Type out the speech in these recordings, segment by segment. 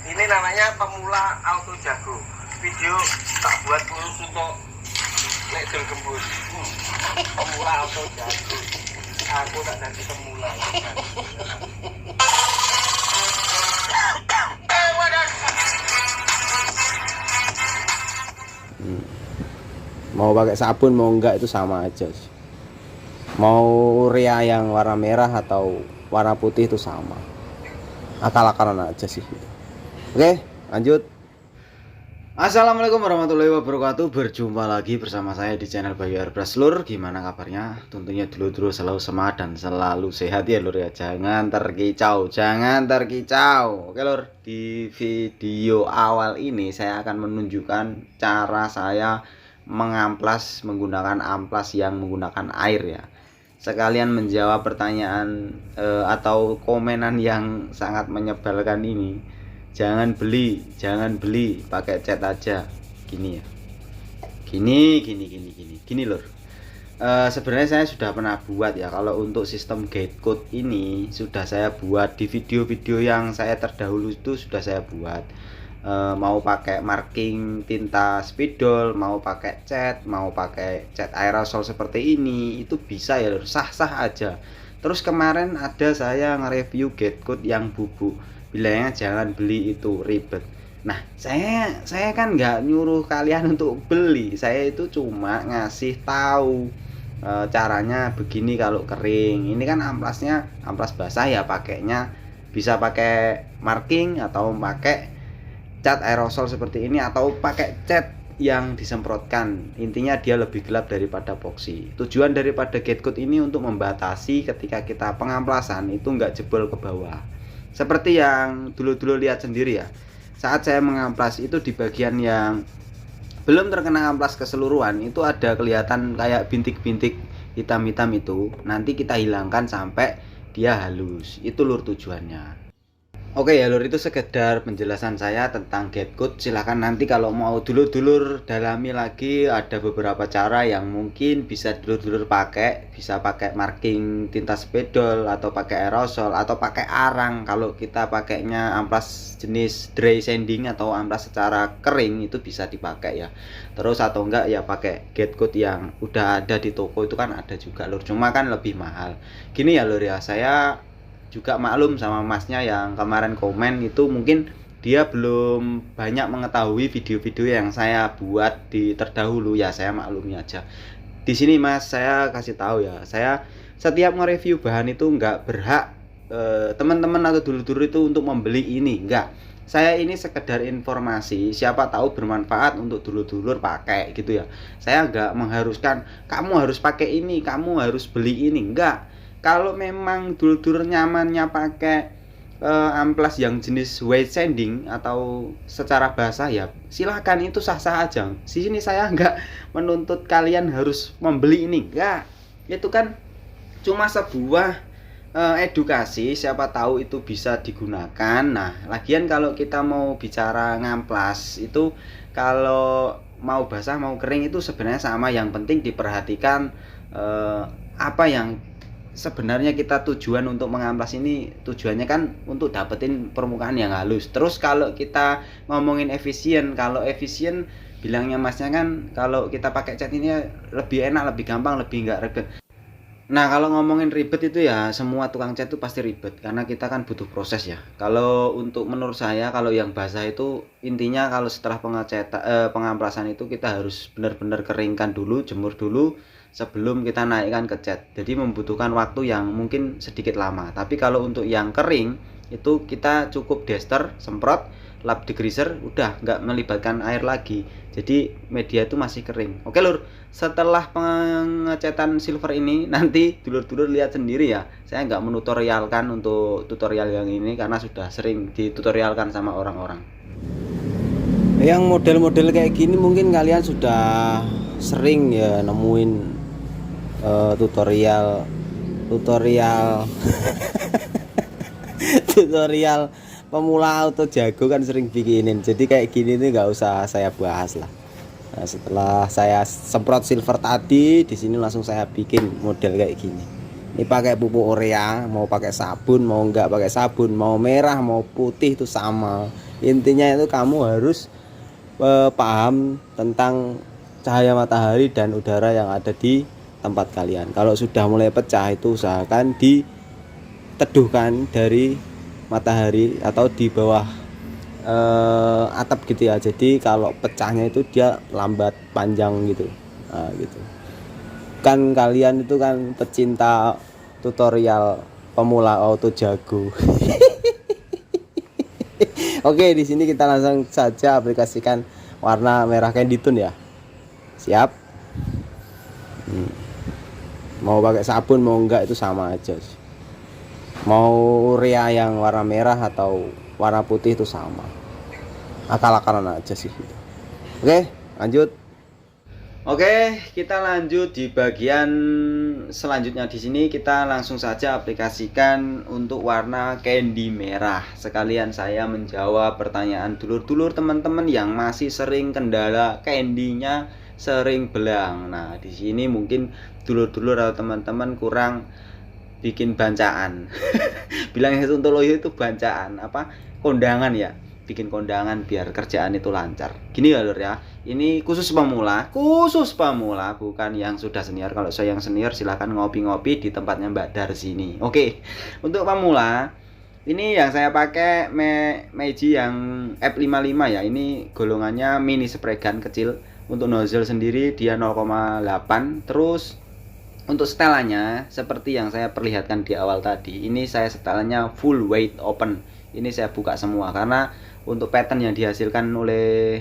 Ini namanya pemula auto jago. Video tak buat khusus untuk ledel gembus. Pemula auto jago. Aku tak jadi pemula. Mau pakai sabun mau enggak itu sama aja sih. Mau urea yang warna merah atau warna putih itu sama, akal-akalan aja sih. Oke, lanjut. Assalamualaikum warahmatullahi wabarakatuh. Berjumpa lagi bersama saya di channel Bayu Airbrush Lur. Gimana kabarnya? Tentunya dulu selalu semangat dan selalu sehat ya Lur ya. Jangan terkicau, jangan terkicau. Oke Lur, di video awal ini saya akan menunjukkan cara saya mengamplas menggunakan amplas yang menggunakan air ya. Sekalian menjawab pertanyaan atau komenan yang sangat menyebalkan ini. Jangan beli pakai cat aja gini ya, gini Lur. Sebenarnya saya sudah pernah buat ya. Kalau untuk sistem gate code ini sudah saya buat di video-video yang saya terdahulu, itu sudah saya buat. Mau pakai marking tinta spidol, mau pakai cat, mau pakai cat aerosol seperti ini, itu bisa ya Lur, sah-sah aja. Terus kemarin ada saya nge-review gate code yang bubuk, bilangnya jangan beli, itu ribet. Nah saya kan nggak nyuruh kalian untuk beli, saya itu cuma ngasih tahu caranya begini kalau kering. Ini kan amplasnya amplas basah ya, pakainya bisa pakai marking atau pakai cat aerosol seperti ini, atau pakai cat yang disemprotkan. Intinya dia lebih gelap daripada epoxy. Tujuan daripada gate code ini untuk membatasi ketika kita pengamplasan itu nggak jebol ke bawah. Seperti yang dulu lihat sendiri ya, saat saya mengamplas itu di bagian yang belum terkena amplas keseluruhan itu ada kelihatan kayak bintik-bintik hitam-hitam, itu nanti kita hilangkan sampai dia halus. Itu Lur tujuannya. Oke ya Lur, itu sekedar penjelasan saya tentang gate code. Silahkan nanti kalau mau dulur dalami lagi, ada beberapa cara yang mungkin bisa dulur pakai. Bisa pakai marking tinta spidol, atau pakai aerosol, atau pakai arang. Kalau kita pakainya amplas jenis dry sanding atau amplas secara kering, itu bisa dipakai ya. Terus atau enggak ya pakai gate code yang udah ada di toko, itu kan ada juga Lur, cuma kan lebih mahal. Gini ya Lur ya, saya juga maklum sama masnya yang kemarin komen itu, mungkin dia belum banyak mengetahui video-video yang saya buat di terdahulu ya, saya maklumi aja. Di sini Mas, saya kasih tahu ya, saya setiap nge-review bahan itu nggak berhak teman-teman atau dulur-dulur itu untuk membeli ini, enggak. Saya ini sekedar informasi, siapa tahu bermanfaat untuk dulur-dulur pakai gitu ya. Saya nggak mengharuskan kamu harus pakai ini, kamu harus beli ini, enggak. Kalau memang dulur-dulur nyamannya pakai amplas yang jenis white sanding atau secara basah ya silahkan, itu sah-sah aja. Di sini saya nggak menuntut kalian harus membeli ini, enggak. Itu kan cuma sebuah edukasi, siapa tahu itu bisa digunakan. Nah lagian kalau kita mau bicara ngamplas itu, kalau mau basah mau kering itu sebenarnya sama. Yang penting diperhatikan apa yang sebenarnya kita tujuan untuk mengamplas ini. Tujuannya kan untuk dapetin permukaan yang halus. Terus kalau kita ngomongin efisien, kalau efisien bilangnya masnya kan kalau kita pakai cat ini lebih enak, lebih gampang, lebih nggak ribet. Nah kalau ngomongin ribet itu ya, semua tukang cat itu pasti ribet karena kita kan butuh proses ya. Kalau untuk menurut saya, kalau yang basah itu intinya kalau setelah pengamplasan itu kita harus benar-benar keringkan dulu, jemur dulu sebelum kita naikkan ke cat. Jadi membutuhkan waktu yang mungkin sedikit lama. Tapi kalau untuk yang kering itu kita cukup daster, semprot, lap degreaser, udah nggak melibatkan air lagi. Jadi media itu masih kering. Oke Lur, setelah pengecetan silver ini nanti dulur-dulur lihat sendiri ya. Saya nggak menutorialkan untuk tutorial yang ini karena sudah sering ditutorialkan sama orang-orang. Yang model-model kayak gini mungkin kalian sudah sering ya nemuin tutorial tutorial pemula auto jago kan sering bikinin. Jadi kayak gini nih nggak usah saya bahas lah. Nah, setelah saya semprot silver tadi, di sini langsung saya bikin model kayak gini. Ini pakai pupuk urea, mau pakai sabun, mau enggak pakai sabun, mau merah, mau putih itu sama. Intinya itu kamu harus paham tentang cahaya matahari dan udara yang ada di tempat kalian. Kalau sudah mulai pecah itu usahakan diteduhkan dari matahari atau di bawah atap gitu ya. Jadi kalau pecahnya itu dia lambat panjang gitu. Nah, gitu. Kan kalian itu kan pecinta tutorial pemula auto jago. Oke, di sini kita langsung saja aplikasikan warna merah Candy Tone ya. Siap. Mau pakai sabun mau enggak itu sama aja. Mau urea yang warna merah atau warna putih itu sama. Akal-akalan aja sih. Oke, lanjut. Oke, kita lanjut di bagian selanjutnya. Di sini kita langsung saja aplikasikan untuk warna candy merah. Sekalian saya menjawab pertanyaan dulur-dulur teman-teman yang masih sering kendala candy-nya sering belang. Nah, di sini mungkin dulur-dulur atau teman-teman kurang bikin bancaan. Bilangnya Sontoloyo itu bancaan apa? Kondangan ya. Bikin kondangan biar kerjaan itu lancar. Gini ya lur ya, ini khusus pemula, bukan yang sudah senior. Kalau saya yang senior silahkan ngopi-ngopi di tempatnya Mbak Dar sini. Oke, untuk pemula ini yang saya pakai Meiji yang F55 ya. Ini golongannya mini spray gun kecil. Untuk nozzle sendiri dia 0,8. Terus untuk setelannya seperti yang saya perlihatkan di awal tadi, ini saya setelannya full weight open. Ini saya buka semua karena untuk pattern yang dihasilkan oleh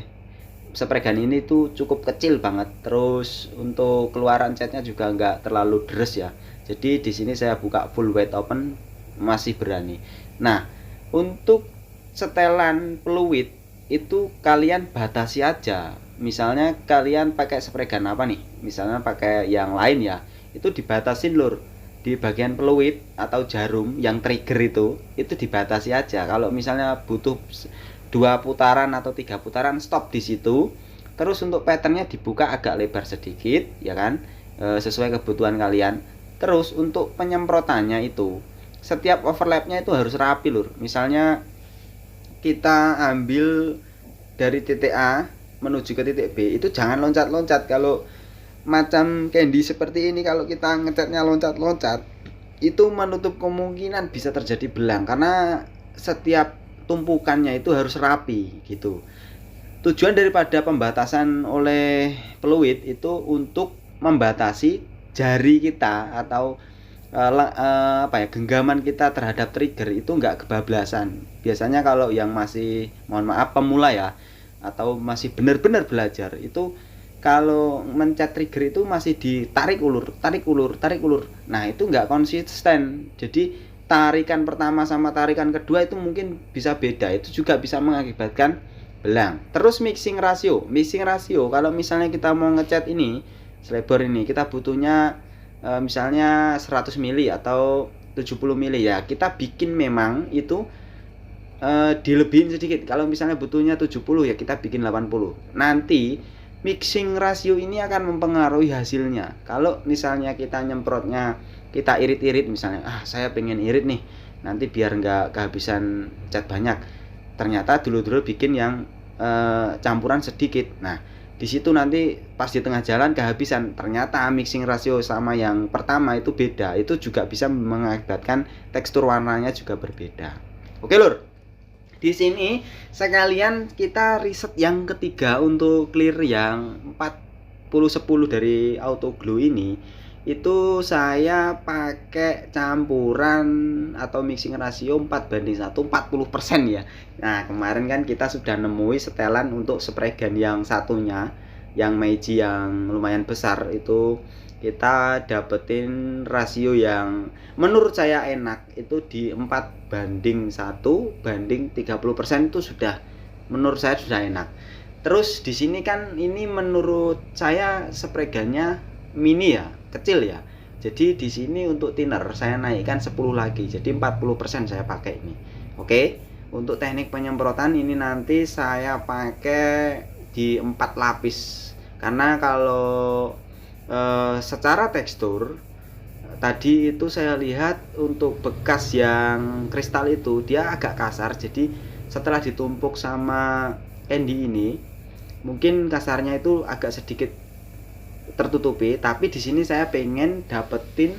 spray gun ini tuh cukup kecil banget. Terus untuk keluaran catnya juga nggak terlalu deres ya. Jadi di sini saya buka full weight open masih berani. Nah, untuk setelan peluit itu kalian batasi aja. Misalnya kalian pakai spray gun apa nih? Misalnya pakai yang lain ya. Itu dibatasin lur. Di bagian peluit atau jarum yang trigger itu dibatasi aja. Kalau misalnya butuh 2 putaran atau 3 putaran stop di situ. Terus untuk patternnya dibuka agak lebar sedikit ya kan, sesuai kebutuhan kalian. Terus untuk penyemprotannya itu setiap overlapnya itu harus rapi lur. Misalnya kita ambil dari titik A menuju ke titik B itu jangan loncat-loncat. Kalau macam candy seperti ini kalau kita ngecatnya loncat-loncat itu menutup kemungkinan bisa terjadi belang karena setiap tumpukannya itu harus rapi gitu. Tujuan daripada pembatasan oleh peluit itu untuk membatasi jari kita atau genggaman kita terhadap trigger itu enggak kebablasan. Biasanya kalau yang masih mohon maaf pemula ya atau masih benar-benar belajar itu kalau mencet trigger itu masih ditarik ulur, tarik ulur, tarik ulur. Nah, itu enggak konsisten. Jadi tarikan pertama sama tarikan kedua itu mungkin bisa beda. Itu juga bisa mengakibatkan belang. Terus mixing ratio. Mixing ratio kalau misalnya kita mau ngecat ini, selebor ini kita butuhnya misalnya 100 mili atau 70 mili ya. Kita bikin memang itu dilebihin sedikit. Kalau misalnya butuhnya 70 ya kita bikin 80. Nanti mixing rasio ini akan mempengaruhi hasilnya. Kalau misalnya kita nyemprotnya kita irit-irit misalnya, saya pengen irit nih, nanti biar nggak kehabisan cat banyak. Ternyata dulu-dulu bikin yang campuran sedikit. Nah, di situ nanti pas di tengah jalan kehabisan. Ternyata mixing rasio sama yang pertama itu beda. Itu juga bisa mengakibatkan tekstur warnanya juga berbeda. Oke, lur. Di sini sekalian kita riset yang ketiga untuk clear yang 40-10 dari Auto Glow ini. Itu saya pakai campuran atau mixing rasio 4:1 40% ya. Nah, kemarin kan kita sudah nemui setelan untuk spray gun yang satunya, yang Meiji yang lumayan besar itu kita dapetin rasio yang menurut saya enak itu di 4:1 itu sudah menurut saya sudah enak. Terus di sini kan ini menurut saya spray gunnya mini ya, kecil ya. Jadi di sini untuk thinner saya naikkan 10 lagi. Jadi 40% saya pakai ini. Oke. Untuk teknik penyemprotan ini nanti saya pakai di 4 lapis. Karena kalau secara tekstur tadi itu saya lihat untuk bekas yang kristal itu dia agak kasar, jadi setelah ditumpuk sama Candy ini mungkin kasarnya itu agak sedikit tertutupi, tapi di sini saya pengen dapetin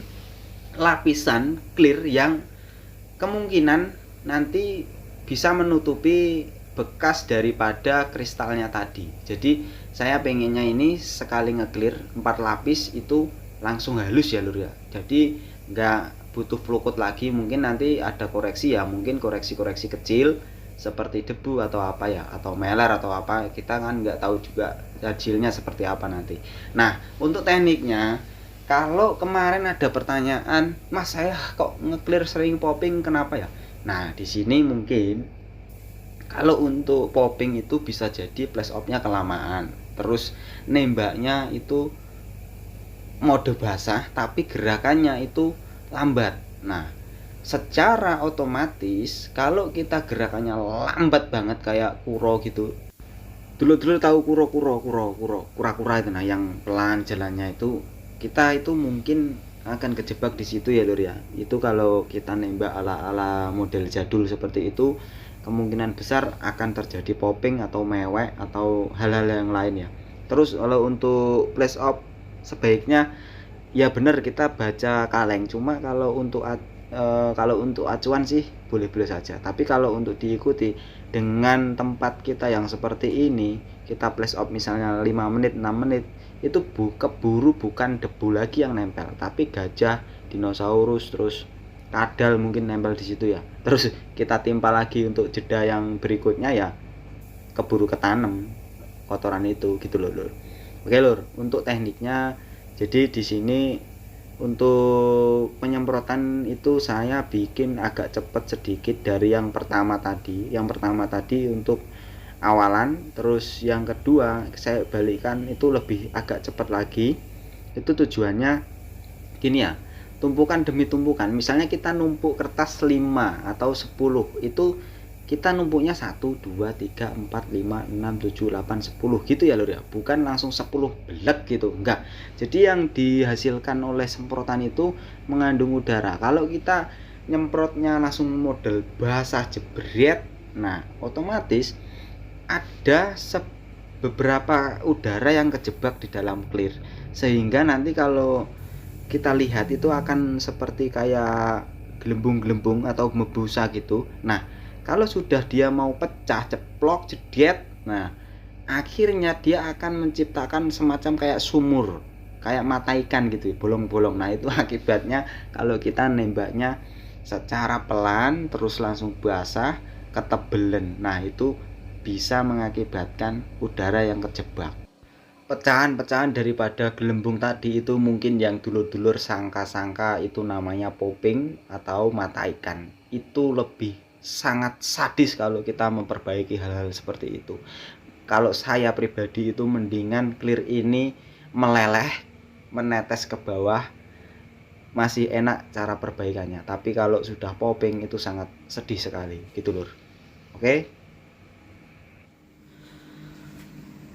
lapisan clear yang kemungkinan nanti bisa menutupi bekas daripada kristalnya tadi. Jadi saya pengennya ini sekali nge-clear 4 lapis itu langsung halus ya lur ya, jadi nggak butuh flukut lagi. Mungkin nanti ada koreksi ya, mungkin koreksi-koreksi kecil seperti debu atau apa ya, atau meler atau apa, kita kan nggak tahu juga hasilnya seperti apa nanti. Nah untuk tekniknya, kalau kemarin ada pertanyaan, Mas saya kok nge-clear sering popping kenapa ya? Nah di sini mungkin kalau untuk popping itu bisa jadi flash off-nya kelamaan, terus nembaknya itu mode basah tapi gerakannya itu lambat. Nah secara otomatis kalau kita gerakannya lambat banget kayak kuro gitu, dulu tahu kura-kura itu, nah yang pelan jalannya itu, kita itu mungkin akan kejebak di situ ya lur ya. Itu kalau kita nembak ala model jadul seperti itu, kemungkinan besar akan terjadi popping atau mewek atau hal-hal yang lain ya. Terus kalau untuk flash off sebaiknya ya benar kita baca kaleng, cuma kalau untuk acuan sih boleh-boleh saja, tapi kalau untuk diikuti dengan tempat kita yang seperti ini, kita flash off misalnya 5 menit 6 menit, itu keburu bukan debu lagi yang nempel, tapi gajah, dinosaurus, terus kadal mungkin nempel di situ ya. Terus kita timpa lagi untuk jeda yang berikutnya ya keburu ketanam kotoran itu gitu loh lur. Oke lur, untuk tekniknya jadi di sini untuk penyemprotan itu saya bikin agak cepat sedikit dari yang pertama tadi. Yang pertama tadi untuk awalan, terus yang kedua saya balikkan itu lebih agak cepat lagi. Itu tujuannya gini ya, tumpukan demi tumpukan. Misalnya kita numpuk kertas 5 atau 10, itu kita numpuknya 1, 2, 3, 4, 5, 6, 7, 8, 10 gitu ya lur ya, bukan langsung 10 belek gitu, enggak. Jadi yang dihasilkan oleh semprotan itu mengandung udara. Kalau kita nyemprotnya langsung model basah jebret, nah otomatis ada beberapa udara yang kejebak di dalam clear, sehingga nanti kalau kita lihat itu akan seperti kayak gelembung-gelembung atau mebusa gitu. Nah kalau sudah dia mau pecah, ceplok, jedet, nah akhirnya dia akan menciptakan semacam kayak sumur, kayak mata ikan gitu, bolong-bolong. Nah itu akibatnya kalau kita nembaknya secara pelan terus langsung basah, ketebelen. Nah itu bisa mengakibatkan udara yang kejebak. Pecahan-pecahan daripada gelembung tadi itu mungkin yang dulur-dulur sangka-sangka itu namanya popping atau mata ikan. Itu lebih sangat sadis kalau kita memperbaiki hal-hal seperti itu. Kalau saya pribadi itu mendingan clear ini meleleh, menetes ke bawah, masih enak cara perbaikannya. Tapi kalau sudah popping itu sangat sedih sekali gitu lur.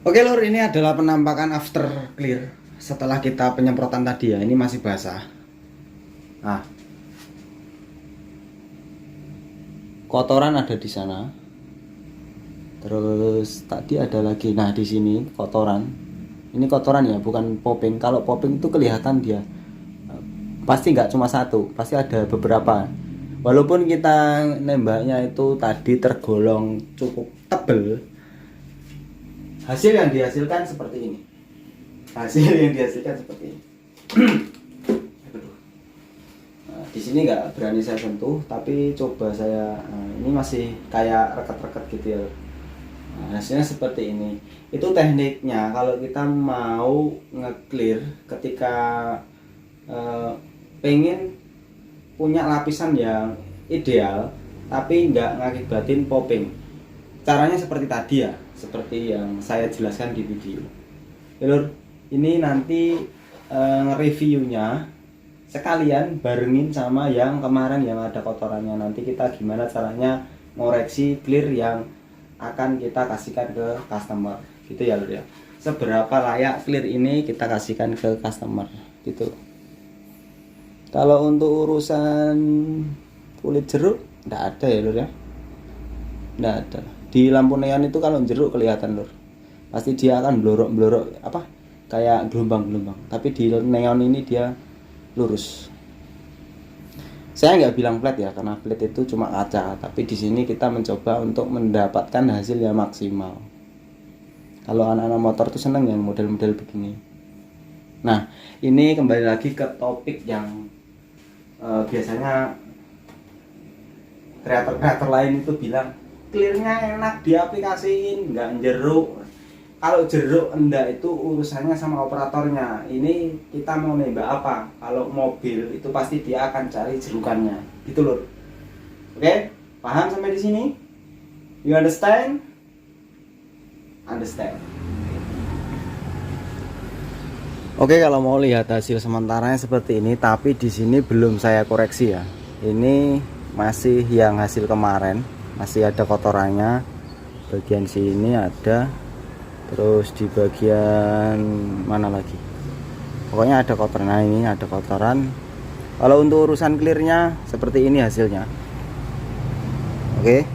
Oke lur, ini adalah penampakan after clear setelah kita penyemprotan tadi ya. Ini masih basah. Nah, kotoran ada di sana. Terus tadi ada lagi. Nah, di sini kotoran. Ini kotoran ya, bukan popping. Kalau popping itu kelihatan dia. Pasti nggak cuma satu, pasti ada beberapa. Walaupun kita nembaknya itu tadi tergolong cukup tebel, hasil yang dihasilkan seperti ini. Nah, di sini nggak berani saya sentuh, tapi coba saya. Ini masih kayak reket-reket gitu ya. Nah, hasilnya seperti ini. Itu tekniknya kalau kita mau nge-clear ketika pengen punya lapisan yang ideal tapi nggak ngakibatin popping. Caranya seperti tadi ya, seperti yang saya jelaskan di video. Lur, ini nanti nge-reviewnya sekalian barengin sama yang kemarin yang ada kotorannya. Nanti kita gimana caranya ngoreksi clear yang akan kita kasihkan ke customer gitu ya lur ya. Seberapa layak clear ini kita kasihkan ke customer gitu. Kalau untuk urusan kulit jeruk enggak ada ya lur ya, enggak ada. Di lampu neon itu kalau jeruk kelihatan lur, pasti dia akan blorok apa kayak gelombang-gelombang, tapi di neon ini dia lurus. Saya nggak bilang flat ya, karena flat itu cuma kaca, tapi di sini kita mencoba untuk mendapatkan hasil yang maksimal. Kalau anak-anak motor tuh seneng yang model-model begini. Nah, ini kembali lagi ke topik yang biasanya kreator-kreator lain itu bilang clearnya enak diaplikasiin, nggak jeruk. Kalau jeruk enggak itu urusannya sama operatornya. Ini kita mau nembak apa? Kalau mobil itu pasti dia akan cari jerukannya. Gitu loh. Oke? Paham sampai di sini? You understand? Understand. Oke, kalau mau lihat hasil sementaranya seperti ini, tapi di sini belum saya koreksi ya. Ini masih yang hasil kemarin, masih ada kotorannya. Bagian sini ada. Terus di bagian mana lagi, pokoknya ada kotoran. Nah, ini ada kotoran. Kalau untuk urusan clearnya seperti ini hasilnya. Oke,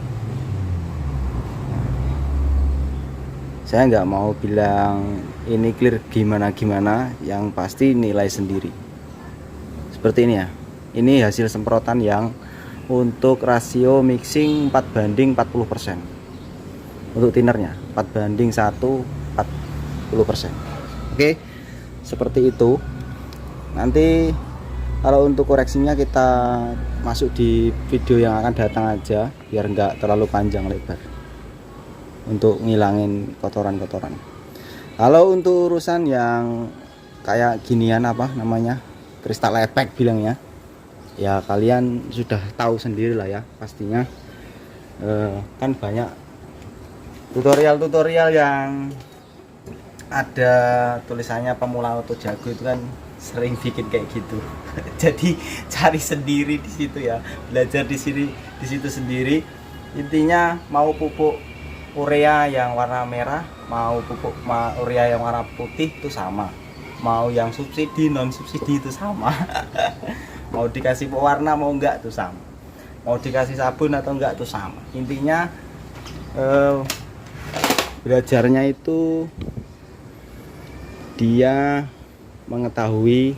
saya nggak mau bilang ini clear gimana, yang pasti nilai sendiri. Seperti ini ya, ini hasil semprotan yang untuk rasio mixing 4:40%. Untuk tinernya 4:1 40%. Oke, seperti itu. Nanti kalau untuk koreksinya kita masuk di video yang akan datang aja, biar nggak terlalu panjang lebar untuk ngilangin kotoran-kotoran. Kalau untuk urusan yang kayak ginian, apa namanya, kristal lepek bilangnya, ya kalian sudah tahu sendiri lah ya pastinya. Kan banyak tutorial yang ada tulisannya pemula auto jago itu kan sering bikin kayak gitu. Jadi cari sendiri di situ ya, belajar di situ sendiri. Intinya mau pupuk urea yang warna merah, mau pupuk urea yang warna putih itu sama, mau yang subsidi non subsidi itu sama. Mau dikasih pewarna mau enggak itu sama, mau dikasih sabun atau enggak itu sama. Intinya belajarnya itu dia mengetahui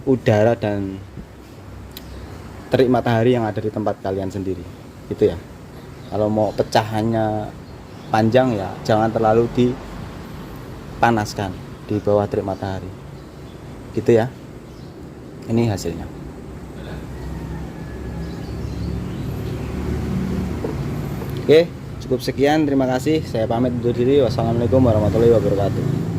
udara dan terik matahari yang ada di tempat kalian sendiri, gitu ya. Kalau mau pecahannya panjang ya jangan terlalu dipanaskan di bawah terik matahari, gitu ya. Ini hasilnya. Oke, cukup sekian, terima kasih. Saya pamit undur diri. Wassalamualaikum warahmatullahi wabarakatuh.